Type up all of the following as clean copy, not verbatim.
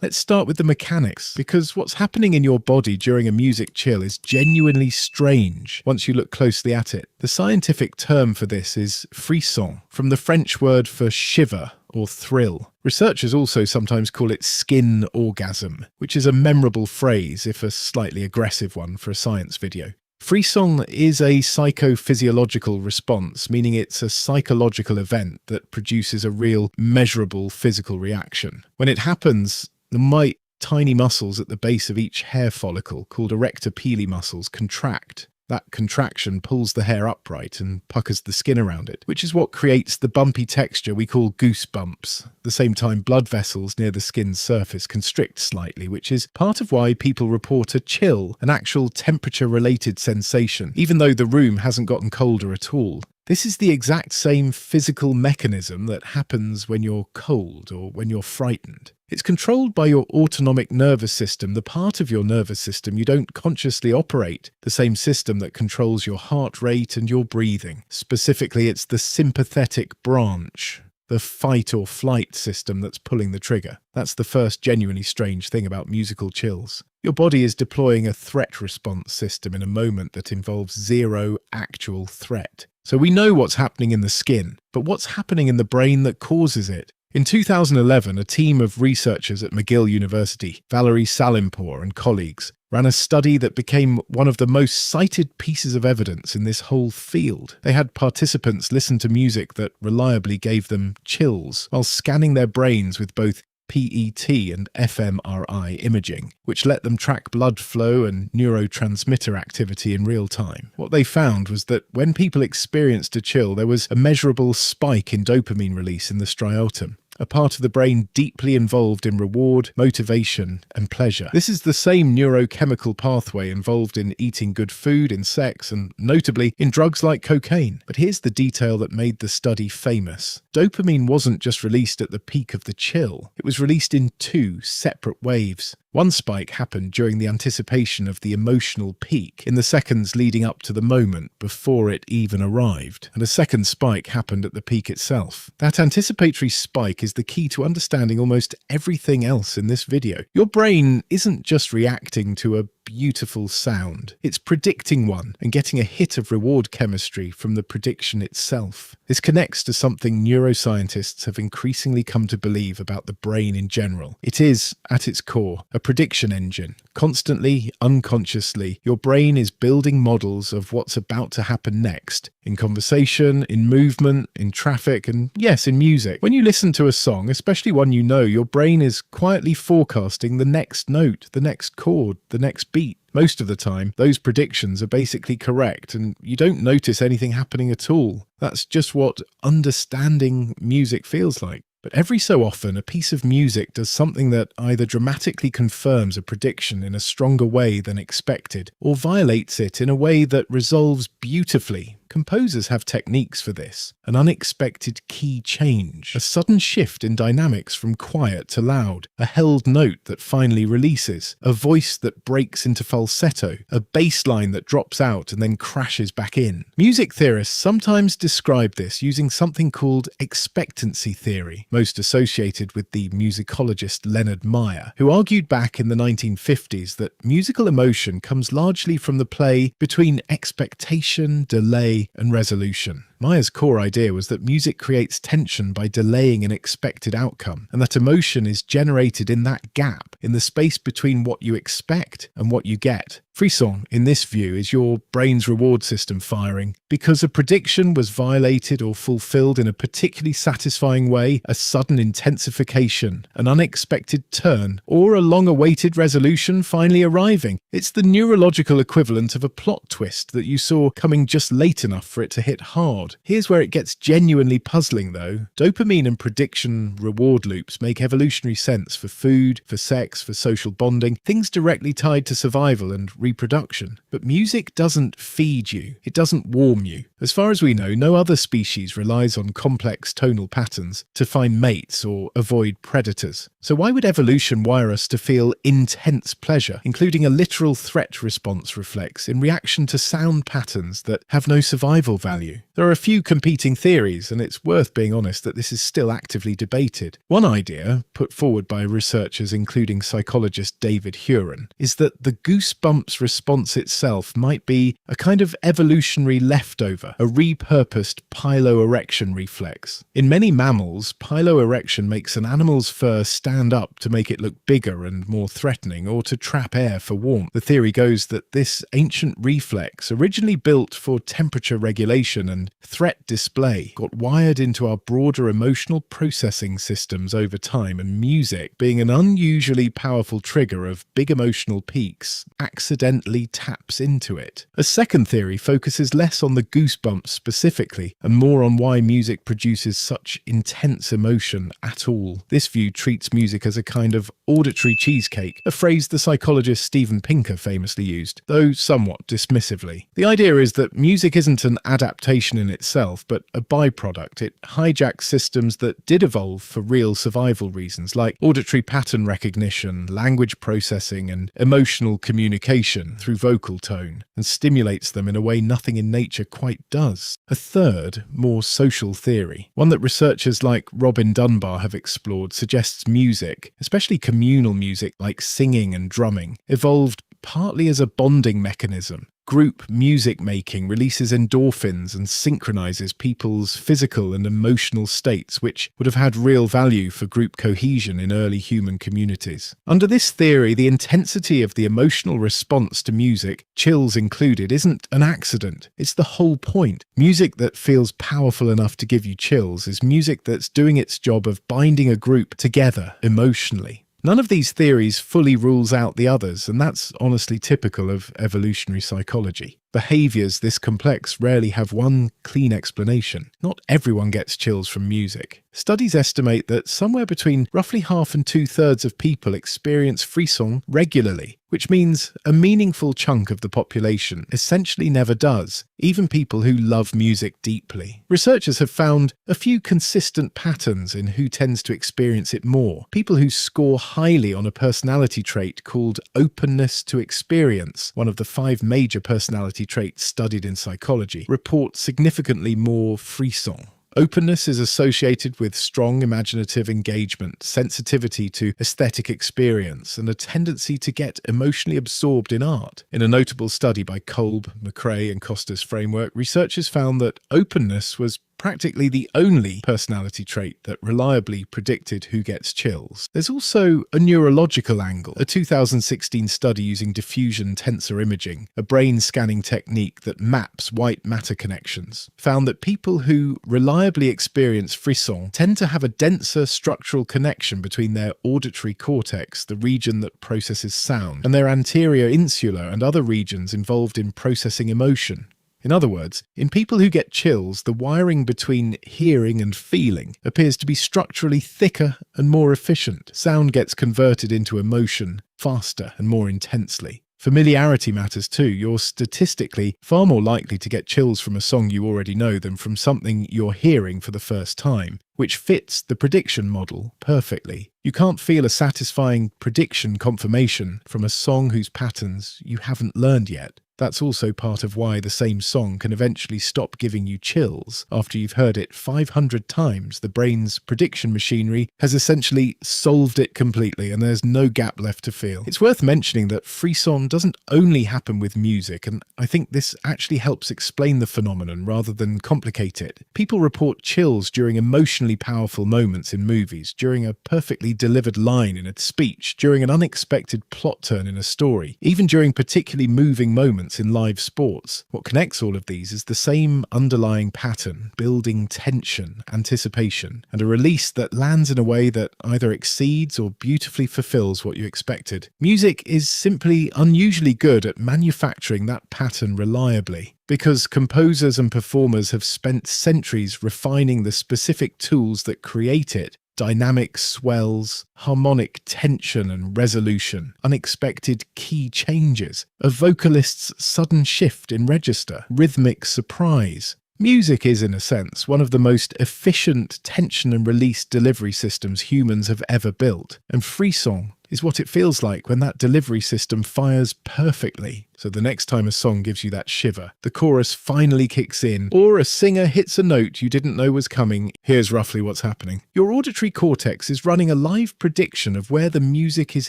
Let's start with the mechanics, because what's happening in your body during a music chill is genuinely strange once you look closely at it. The scientific term for this is frisson, from the French word for shiver or thrill. Researchers also sometimes call it skin orgasm, which is a memorable phrase, if a slightly aggressive one for a science video. Frisson is a psychophysiological response, meaning it's a psychological event that produces a real, measurable physical reaction. When it happens, the tiny muscles at the base of each hair follicle, called erector pili muscles, contract. That contraction pulls the hair upright and puckers the skin around it, which is what creates the bumpy texture we call goosebumps. At the same time, blood vessels near the skin's surface constrict slightly, which is part of why people report a chill, an actual temperature-related sensation, even though the room hasn't gotten colder at all. This is the exact same physical mechanism that happens when you're cold or when you're frightened. It's controlled by your autonomic nervous system, the part of your nervous system you don't consciously operate, the same system that controls your heart rate and your breathing. Specifically, it's the sympathetic branch, the fight or flight system that's pulling the trigger. That's the first genuinely strange thing about musical chills. Your body is deploying a threat response system in a moment that involves zero actual threat. So we know what's happening in the skin, but what's happening in the brain that causes it? In 2011, a team of researchers at McGill University, Valerie Salimpour and colleagues, ran a study that became one of the most cited pieces of evidence in this whole field. They had participants listen to music that reliably gave them chills, while scanning their brains with both PET and fMRI imaging, which let them track blood flow and neurotransmitter activity in real time. What they found was that when people experienced a chill, there was a measurable spike in dopamine release in the striatum, a part of the brain deeply involved in reward, motivation, and pleasure. This is the same neurochemical pathway involved in eating good food, in sex, and notably in drugs like cocaine. But here's the detail that made the study famous. Dopamine wasn't just released at the peak of the chill. It was released in two separate waves. One spike happened during the anticipation of the emotional peak, in the seconds leading up to the moment before it even arrived, and a second spike happened at the peak itself. That anticipatory spike is the key to understanding almost everything else in this video. Your brain isn't just reacting to a beautiful sound. It's predicting one and getting a hit of reward chemistry from the prediction itself. This connects to something neuroscientists have increasingly come to believe about the brain in general. It is, at its core, a prediction engine. Constantly, unconsciously, your brain is building models of what's about to happen next, in conversation, in movement, in traffic, and yes, in music. When you listen to a song, especially one you know, your brain is quietly forecasting the next note, the next chord, the next beat. Most of the time, those predictions are basically correct and you don't notice anything happening at all. That's just what understanding music feels like. But every so often, a piece of music does something that either dramatically confirms a prediction in a stronger way than expected, or violates it in a way that resolves beautifully. Composers have techniques for this. An unexpected key change, a sudden shift in dynamics from quiet to loud, a held note that finally releases, a voice that breaks into falsetto, a bass line that drops out and then crashes back in. Music theorists sometimes describe this using something called expectancy theory, most associated with the musicologist Leonard Meyer, who argued back in the 1950s that musical emotion comes largely from the play between expectation, delay, and resolution. Meyer's core idea was that music creates tension by delaying an expected outcome, and that emotion is generated in that gap, in the space between what you expect and what you get. Frisson, in this view, is your brain's reward system firing because a prediction was violated or fulfilled in a particularly satisfying way, a sudden intensification, an unexpected turn, or a long-awaited resolution finally arriving. It's the neurological equivalent of a plot twist that you saw coming just late enough for it to hit hard. Here's where it gets genuinely puzzling, though. Dopamine and prediction reward loops make evolutionary sense for food, for sex, for social bonding, things directly tied to survival and reproduction. But music doesn't feed you. It doesn't warm you. As far as we know, no other species relies on complex tonal patterns to find mates or avoid predators. So why would evolution wire us to feel intense pleasure, including a literal threat response reflex, in reaction to sound patterns that have no survival value? There are a few competing theories, and it's worth being honest that this is still actively debated. One idea, put forward by researchers including psychologist David Huron, is that the goosebumps response itself might be a kind of evolutionary leftover, a repurposed piloerection reflex. In many mammals, piloerection makes an animal's fur stand up to make it look bigger and more threatening, or to trap air for warmth. The theory goes that this ancient reflex, originally built for temperature regulation and threat display, got wired into our broader emotional processing systems over time, and music, being an unusually powerful trigger of big emotional peaks, accidentally taps into it. A second theory focuses less on the goosebumps specifically and more on why music produces such intense emotion at all. This view treats music as a kind of auditory cheesecake, a phrase the psychologist Steven Pinker famously used, though somewhat dismissively. The idea is that music isn't an adaptation in itself, but a byproduct. It hijacks systems that did evolve for real survival reasons, like auditory pattern recognition, language processing, and emotional communication through vocal tone, and stimulates them in a way nothing in nature quite does. A third, more social theory, one that researchers like Robin Dunbar have explored, suggests music, especially communal music like singing and drumming, evolved partly as a bonding mechanism. Group music making releases endorphins and synchronizes people's physical and emotional states, which would have had real value for group cohesion in early human communities. Under this theory, the intensity of the emotional response to music, chills included, isn't an accident. It's the whole point. Music that feels powerful enough to give you chills is music that's doing its job of binding a group together emotionally. None of these theories fully rules out the others, and that's honestly typical of evolutionary psychology. Behaviors this complex rarely have one clean explanation. Not everyone gets chills from music. Studies estimate that somewhere between roughly half and 2/3 of people experience frisson regularly, which means a meaningful chunk of the population essentially never does, even people who love music deeply. Researchers have found a few consistent patterns in who tends to experience it more. People who score highly on a personality trait called openness to experience, one of the 5 major personality traits studied in psychology, report significantly more frisson. Openness is associated with strong imaginative engagement, sensitivity to aesthetic experience, and a tendency to get emotionally absorbed in art. In a notable study by Kolb, McRae, and Costa's framework, researchers found that openness was practically the only personality trait that reliably predicted who gets chills. There's also a neurological angle. A 2016 study using diffusion tensor imaging, a brain scanning technique that maps white matter connections, found that people who reliably experience frisson tend to have a denser structural connection between their auditory cortex, the region that processes sound, and their anterior insula and other regions involved in processing emotion. In other words, in people who get chills, the wiring between hearing and feeling appears to be structurally thicker and more efficient. Sound gets converted into emotion faster and more intensely. Familiarity matters too. You're statistically far more likely to get chills from a song you already know than from something you're hearing for the first time, which fits the prediction model perfectly. You can't feel a satisfying prediction confirmation from a song whose patterns you haven't learned yet. That's also part of why the same song can eventually stop giving you chills after you've heard it 500 times. The brain's prediction machinery has essentially solved it completely, and there's no gap left to feel. It's worth mentioning that frisson doesn't only happen with music, and I think this actually helps explain the phenomenon rather than complicate it. People report chills during emotionally powerful moments in movies, during a perfectly delivered line in a speech, during an unexpected plot turn in a story, even during particularly moving moments in live sports. What connects all of these is the same underlying pattern, building tension, anticipation, and a release that lands in a way that either exceeds or beautifully fulfills what you expected. Music is simply unusually good at manufacturing that pattern reliably, because composers and performers have spent centuries refining the specific tools that create it. Dynamic swells, harmonic tension and resolution, unexpected key changes, a vocalist's sudden shift in register, rhythmic surprise. Music is, in a sense, one of the most efficient tension and release delivery systems humans have ever built, and frisson is what it feels like when that delivery system fires perfectly. So the next time a song gives you that shiver, the chorus finally kicks in, or a singer hits a note you didn't know was coming, here's roughly what's happening. Your auditory cortex is running a live prediction of where the music is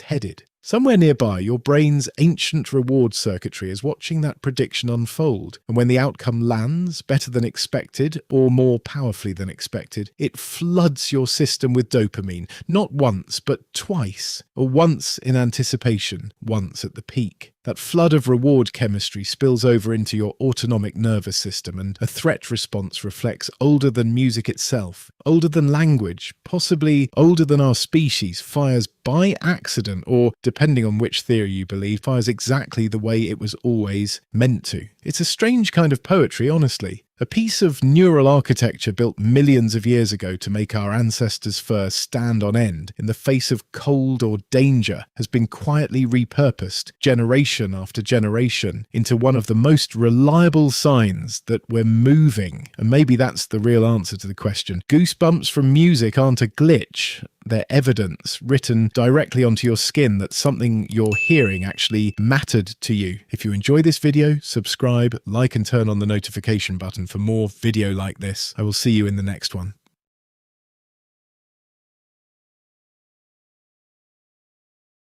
headed. Somewhere nearby, your brain's ancient reward circuitry is watching that prediction unfold, and when the outcome lands better than expected or more powerfully than expected, it floods your system with dopamine, not once, but twice, or once in anticipation, once at the peak. That flood of reward chemistry spills over into your autonomic nervous system, and a threat response reflects older than music itself, older than language, possibly older than our species, fires by accident, or, depending on which theory you believe, fires exactly the way it was always meant to. It's a strange kind of poetry, honestly. A piece of neural architecture built millions of years ago to make our ancestors' fur stand on end in the face of cold or danger has been quietly repurposed, generation after generation, into one of the most reliable signs that we're moving. And maybe that's the real answer to the question. Goosebumps from music aren't a glitch. They're evidence written directly onto your skin that something you're hearing actually mattered to you. If you enjoy this video, subscribe, like and turn on the notification button for more video like this. I will see you in the next one.